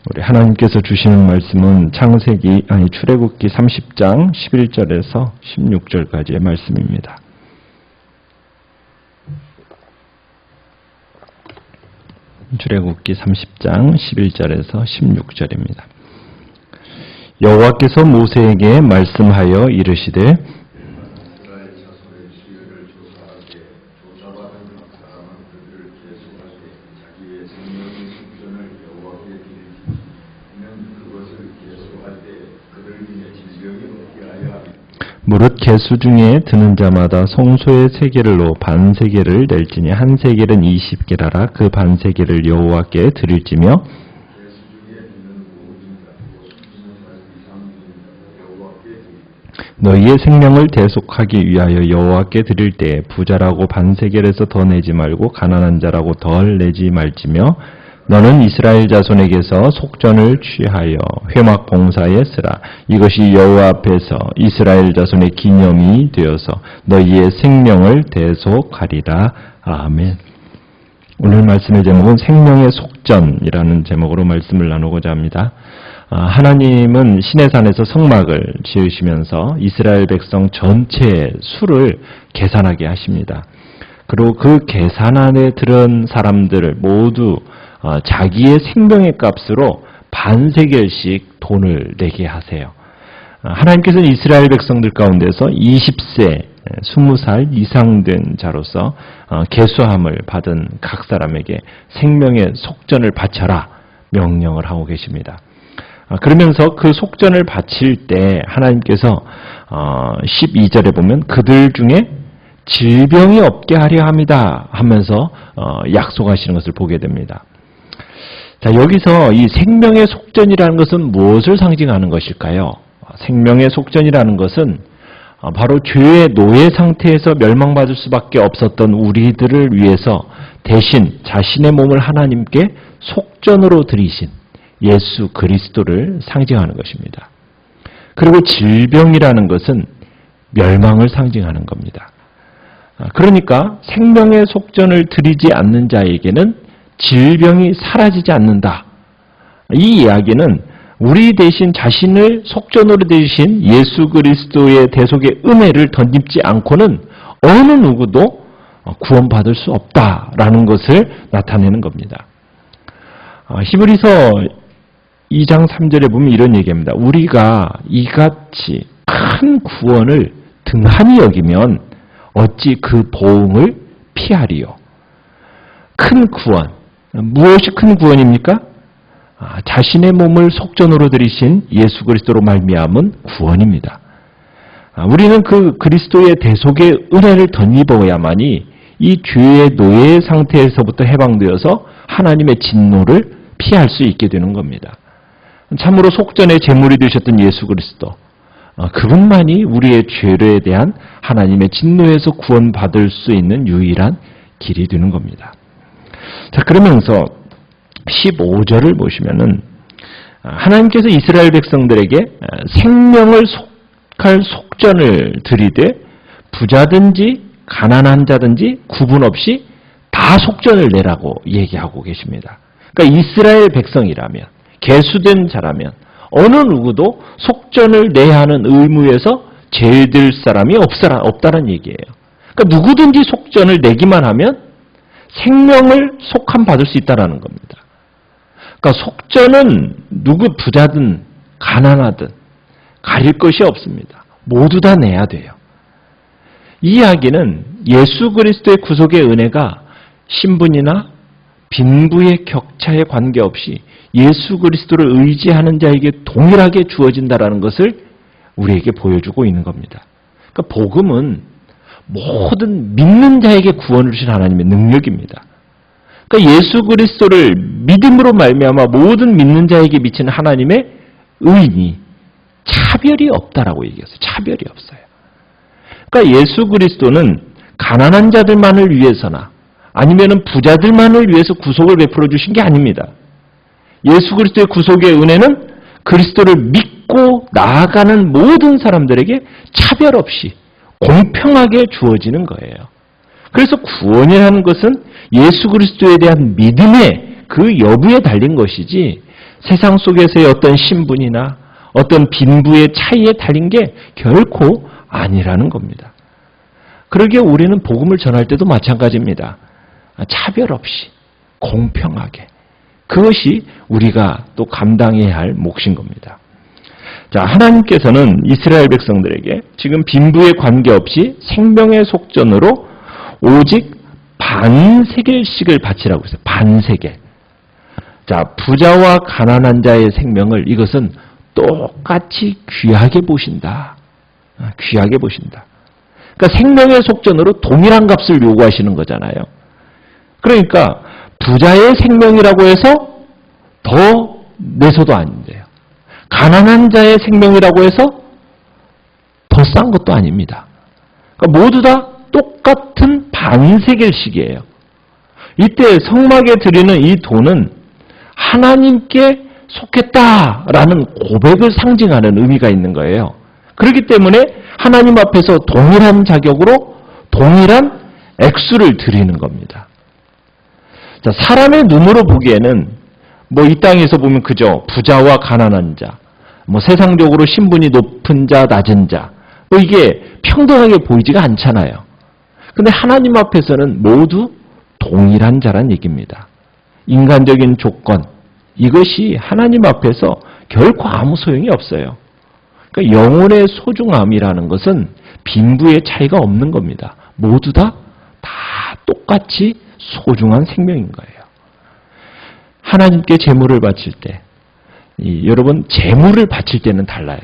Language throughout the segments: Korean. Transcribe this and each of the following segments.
우리 하나님께서 주시는 말씀은 출애굽기 30장 11절에서 16절까지의 말씀입니다. 출애굽기 30장 11절에서 16절입니다. 여호와께서 모세에게 말씀하여 이르시되 무릇 개수 중에 드는 자마다 송소의 세겔로 반세겔을 낼지니 한 세겔은 20게라라. 그 반세겔을 여호와께 드릴지며 너희의 생명을 대속하기 위하여 여호와께 드릴 때에 부자라고 반세겔에서 더 내지 말고 가난한 자라고 덜 내지 말지며 너는 이스라엘 자손에게서 속전을 취하여 회막 봉사에 쓰라. 이것이 여호와 앞에서 이스라엘 자손의 기념이 되어서 너희의 생명을 대속하리라. 아멘. 오늘 말씀의 제목은 생명의 속전이라는 제목으로 말씀을 나누고자 합니다. 하나님은 시내산에서 성막을 지으시면서 이스라엘 백성 전체의 수를 계산하게 하십니다. 그리고 그 계산안에 들은 사람들을 모두 자기의 생명의 값으로 반세겔씩 돈을 내게 하세요. 하나님께서는 이스라엘 백성들 가운데서 20세, 20살 이상 된 자로서 계수함을 받은 각 사람에게 생명의 속전을 바쳐라 명령을 하고 계십니다. 그러면서 그 속전을 바칠 때 하나님께서 12절에 보면 그들 중에 질병이 없게 하려 합니다 하면서 약속하시는 것을 보게 됩니다. 자, 여기서 이 생명의 속전이라는 것은 무엇을 상징하는 것일까요? 생명의 속전이라는 것은 바로 죄의 노예 상태에서 멸망받을 수밖에 없었던 우리들을 위해서 대신 자신의 몸을 하나님께 속전으로 드리신 예수 그리스도를 상징하는 것입니다. 그리고 질병이라는 것은 멸망을 상징하는 겁니다. 그러니까 생명의 속전을 드리지 않는 자에게는 질병이 사라지지 않는다. 이 이야기는 우리 대신 자신을 속전으로 드리신 예수 그리스도의 대속의 은혜를 덧입지 않고는 어느 누구도 구원받을 수 없다라는 것을 나타내는 겁니다. 히브리서 2장 3절에 보면 이런 얘기합니다. 우리가 이같이 큰 구원을 등한히 여기면 어찌 그 보응을 피하리요. 큰 구원. 무엇이 큰 구원입니까? 자신의 몸을 속전으로 드리신 예수 그리스도로 말미암은 구원입니다. 우리는 그 그리스도의 대속의 은혜를 덧입어야만이 이 죄의 노예 상태에서부터 해방되어서 하나님의 진노를 피할 수 있게 되는 겁니다. 참으로 속전의 제물이 되셨던 예수 그리스도, 그분만이 우리의 죄에 대한 하나님의 진노에서 구원받을 수 있는 유일한 길이 되는 겁니다. 자, 그러면서 15절을 보시면은 하나님께서 이스라엘 백성들에게 생명을 속할 속전을 드리되 부자든지 가난한 자든지 구분 없이 다 속전을 내라고 얘기하고 계십니다. 그러니까 이스라엘 백성이라면, 계수된 자라면 어느 누구도 속전을 내야 하는 의무에서 제외될 사람이 없다는 얘기예요. 그러니까 누구든지 속전을 내기만 하면 생명을 속함 받을 수 있다는 겁니다. 그러니까 속전은 누구 부자든 가난하든 가릴 것이 없습니다. 모두 다 내야 돼요. 이 이야기는 예수 그리스도의 구속의 은혜가 신분이나 빈부의 격차에 관계없이 예수 그리스도를 의지하는 자에게 동일하게 주어진다는 것을 우리에게 보여주고 있는 겁니다. 그러니까 복음은 모든 믿는 자에게 구원을 주신 하나님의 능력입니다. 그러니까 예수 그리스도를 믿음으로 말미암아 모든 믿는 자에게 미치는 하나님의 의인이 차별이 없다라고 얘기했어요. 차별이 없어요. 그러니까 예수 그리스도는 가난한 자들만을 위해서나 아니면은 부자들만을 위해서 구속을 베풀어 주신 게 아닙니다. 예수 그리스도의 구속의 은혜는 그리스도를 믿고 나아가는 모든 사람들에게 차별 없이 공평하게 주어지는 거예요. 그래서 구원이라는 것은 예수 그리스도에 대한 믿음의 그 여부에 달린 것이지 세상 속에서의 어떤 신분이나 어떤 빈부의 차이에 달린 게 결코 아니라는 겁니다. 그러기에 우리는 복음을 전할 때도 마찬가지입니다. 차별 없이 공평하게, 그것이 우리가 또 감당해야 할 몫인 겁니다. 자, 하나님께서는 이스라엘 백성들에게 지금 빈부에 관계없이 생명의 속전으로 오직 반세겔씩을 바치라고 했어요. 반세겔. 자, 부자와 가난한 자의 생명을 이것은 똑같이 귀하게 보신다. 귀하게 보신다. 그러니까 생명의 속전으로 동일한 값을 요구하시는 거잖아요. 그러니까 부자의 생명이라고 해서 더 내서도 안 돼요. 가난한 자의 생명이라고 해서 더 싼 것도 아닙니다. 그러니까 모두 다 똑같은 반세겔씩이에요. 이때 성막에 드리는 이 돈은 하나님께 속했다라는 고백을 상징하는 의미가 있는 거예요. 그렇기 때문에 하나님 앞에서 동일한 자격으로 동일한 액수를 드리는 겁니다. 자, 사람의 눈으로 보기에는 뭐 이 땅에서 보면 그저 부자와 가난한 자, 뭐 세상적으로 신분이 높은 자, 낮은 자, 뭐 이게 평등하게 보이지가 않잖아요. 근데 하나님 앞에서는 모두 동일한 자란 얘기입니다. 인간적인 조건, 이것이 하나님 앞에서 결코 아무 소용이 없어요. 그러니까 영혼의 소중함이라는 것은 빈부의 차이가 없는 겁니다. 모두 다 똑같이 소중한 생명인 거예요. 하나님께 제물을 바칠 때, 여러분 제물을 바칠 때는 달라요.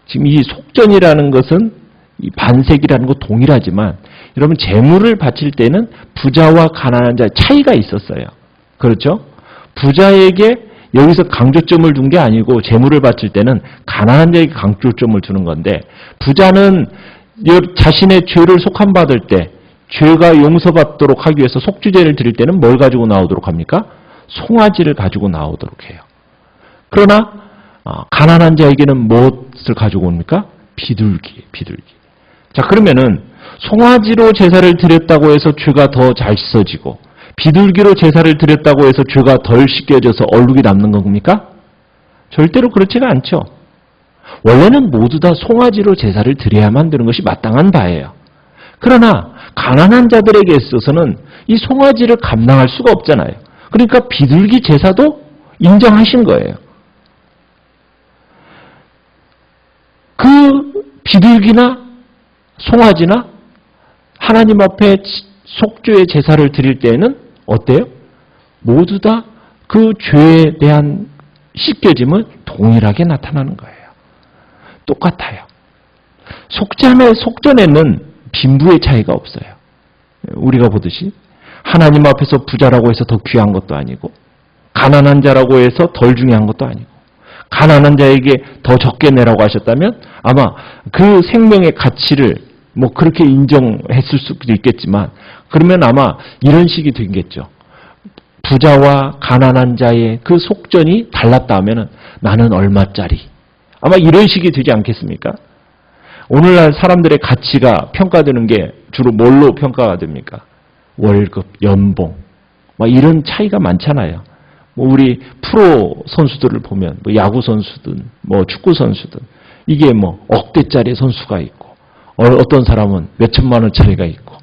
지금 이 속전이라는 것은 이 반색이라는 거 동일하지만 여러분 제물을 바칠 때는 부자와 가난한 자의 차이가 있었어요. 그렇죠? 부자에게 여기서 강조점을 둔 게 아니고 제물을 바칠 때는 가난한 자에게 강조점을 두는 건데, 부자는 자신의 죄를 속함받을 때 죄가 용서받도록 하기 위해서 속주제를 드릴 때는 뭘 가지고 나오도록 합니까? 송아지를 가지고 나오도록 해요. 그러나 가난한 자에게는 무엇을 가지고 옵니까? 비둘기. 자, 그러면은 송아지로 제사를 드렸다고 해서 죄가 더 잘 씻어지고 비둘기로 제사를 드렸다고 해서 죄가 덜 씻겨져서 얼룩이 남는 겁니까? 절대로 그렇지가 않죠. 원래는 모두 다 송아지로 제사를 드려야만 되는 것이 마땅한 바예요. 그러나 가난한 자들에게 있어서는 이 송아지를 감당할 수가 없잖아요. 그러니까 비둘기 제사도 인정하신 거예요. 그 비둘기나 송아지나 하나님 앞에 속죄의 제사를 드릴 때에는 어때요? 모두 다 그 죄에 대한 씻겨짐을 동일하게 나타나는 거예요. 똑같아요. 속전에는 빈부의 차이가 없어요. 우리가 보듯이 하나님 앞에서 부자라고 해서 더 귀한 것도 아니고 가난한 자라고 해서 덜 중요한 것도 아니고, 가난한 자에게 더 적게 내라고 하셨다면 아마 그 생명의 가치를 뭐 그렇게 인정했을 수도 있겠지만, 그러면 아마 이런 식이 되겠죠. 부자와 가난한 자의 그 속전이 달랐다 하면은 나는 얼마짜리, 아마 이런 식이 되지 않겠습니까? 오늘날 사람들의 가치가 평가되는 게 주로 뭘로 평가가 됩니까? 월급, 연봉, 뭐 이런 차이가 많잖아요. 뭐 우리 프로 선수들을 보면 뭐 야구 선수든 뭐 축구 선수든 이게 뭐 억대짜리 선수가 있고 어떤 사람은 몇 천만 원짜리가 있고,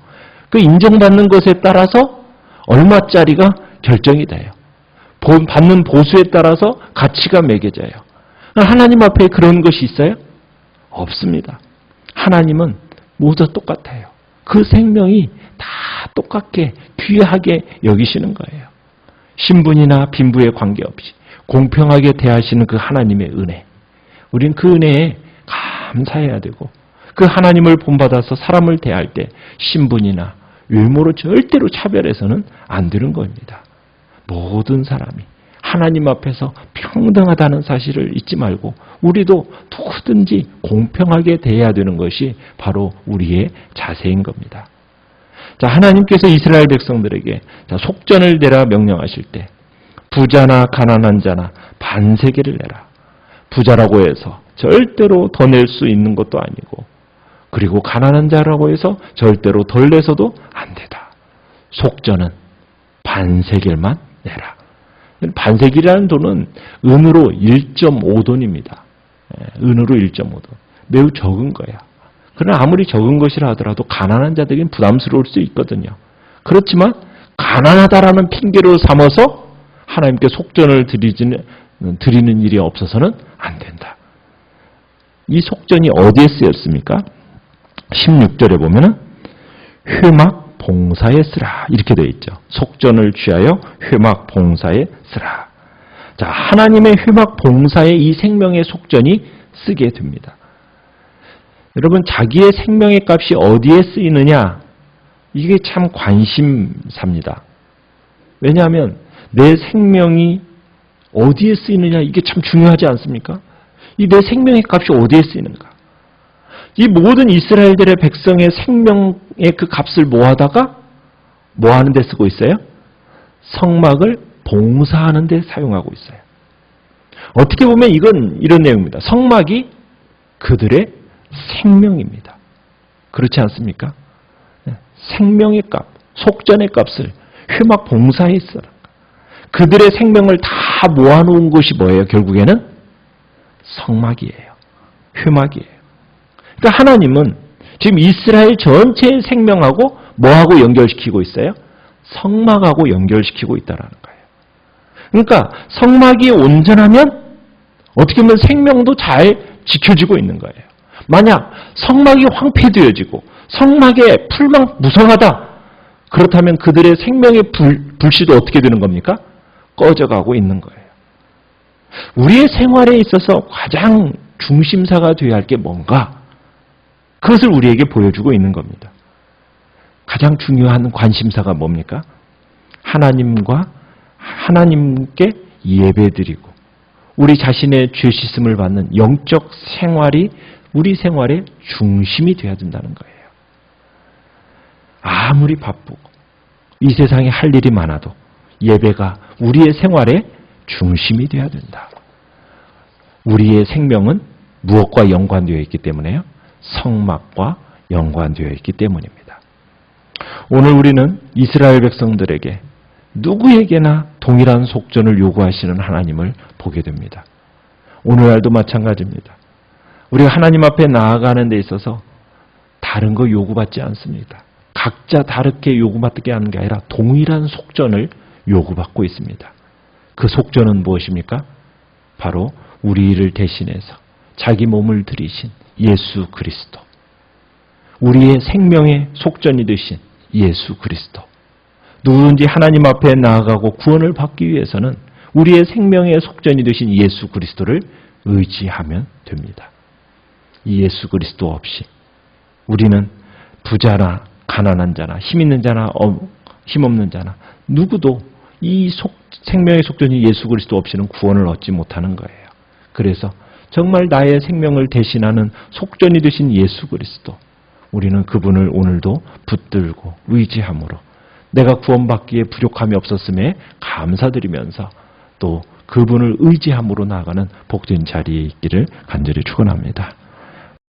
그 인정받는 것에 따라서 얼마짜리가 결정이 돼요. 받는 보수에 따라서 가치가 매겨져요. 하나님 앞에 그런 것이 있어요? 없습니다. 하나님은 모두 똑같아요. 그 생명이 다 똑같게 귀하게 여기시는 거예요. 신분이나 빈부에 관계없이 공평하게 대하시는 그 하나님의 은혜, 우린 그 은혜에 감사해야 되고, 그 하나님을 본받아서 사람을 대할 때 신분이나 외모로 절대로 차별해서는 안 되는 겁니다. 모든 사람이 하나님 앞에서 평등하다는 사실을 잊지 말고 우리도 누구든지 공평하게 대해야 되는 것이 바로 우리의 자세인 겁니다. 자, 하나님께서 이스라엘 백성들에게 속전을 내라 명령하실 때 부자나 가난한 자나 반세겔을 내라. 부자라고 해서 절대로 더 낼 수 있는 것도 아니고, 그리고 가난한 자라고 해서 절대로 덜 내서도 안 되다. 속전은 반세겔만 내라. 반세기라는 돈은 은으로 1.5돈입니다. 은으로 1.5돈. 매우 적은 거야. 그러나 아무리 적은 것이라 하더라도 가난한 자들에겐 부담스러울 수 있거든요. 그렇지만 가난하다라는 핑계로 삼아서 하나님께 속전을 드리는 일이 없어서는 안 된다. 이 속전이 어디에 쓰였습니까? 16절에 보면은 회막 봉사에 쓰라 이렇게 되어 있죠. 속전을 취하여 회막 봉사에 쓰라. 자, 하나님의 회막 봉사에 이 생명의 속전이 쓰게 됩니다. 여러분, 자기의 생명의 값이 어디에 쓰이느냐, 이게 참 관심사입니다. 왜냐하면 내 생명이 어디에 쓰이느냐, 이게 참 중요하지 않습니까? 이 내 생명의 값이 어디에 쓰이는가? 이 모든 이스라엘들의 백성의 생명의 그 값을 모아다가 뭐 하는 데 쓰고 있어요? 성막을 봉사하는 데 사용하고 있어요. 어떻게 보면 이건 이런 내용입니다. 성막이 그들의 생명입니다. 그렇지 않습니까? 생명의 값, 속전의 값을 회막 봉사에 쓰라. 그들의 생명을 다 모아놓은 것이 뭐예요? 결국에는 성막이에요. 회막이에요. 그러니까 하나님은 지금 이스라엘 전체의 생명하고 뭐하고 연결시키고 있어요? 성막하고 연결시키고 있다는 거예요. 그러니까 성막이 온전하면 어떻게 보면 생명도 잘 지켜지고 있는 거예요. 만약 성막이 황폐되어지고 성막에 풀무성하다, 그렇다면 그들의 생명의 불씨도 어떻게 되는 겁니까? 꺼져가고 있는 거예요. 우리의 생활에 있어서 가장 중심사가 되어야 할 게 뭔가? 그것을 우리에게 보여주고 있는 겁니다. 가장 중요한 관심사가 뭡니까? 하나님께 예배드리고 우리 자신의 죄 씻음을 받는 영적 생활이 우리 생활의 중심이 되어야 된다는 거예요. 아무리 바쁘고 이 세상에 할 일이 많아도 예배가 우리의 생활의 중심이 되어야 된다. 우리의 생명은 무엇과 연관되어 있기 때문에요? 성막과 연관되어 있기 때문입니다. 오늘 우리는 이스라엘 백성들에게 누구에게나 동일한 속전을 요구하시는 하나님을 보게 됩니다. 오늘날도 마찬가지입니다. 우리가 하나님 앞에 나아가는 데 있어서 다른 거 요구받지 않습니다. 각자 다르게 요구받게 하는 게 아니라 동일한 속전을 요구받고 있습니다. 그 속전은 무엇입니까? 바로 우리를 대신해서 자기 몸을 들이신 예수 그리스도, 우리의 생명의 속전이 되신 예수 그리스도. 누구든지 하나님 앞에 나아가고 구원을 받기 위해서는 우리의 생명의 속전이 되신 예수 그리스도를 의지하면 됩니다. 이 예수 그리스도 없이 우리는 부자나 가난한 자나 힘 있는 자나 힘 없는 자나 누구도 이 생명의 속전이 예수 그리스도 없이는 구원을 얻지 못하는 거예요. 그래서 정말 나의 생명을 대신하는 속전이 되신 예수 그리스도, 우리는 그분을 오늘도 붙들고 의지함으로 내가 구원받기에 부족함이 없었음에 감사드리면서 또 그분을 의지함으로 나아가는 복된 자리에 있기를 간절히 축원합니다.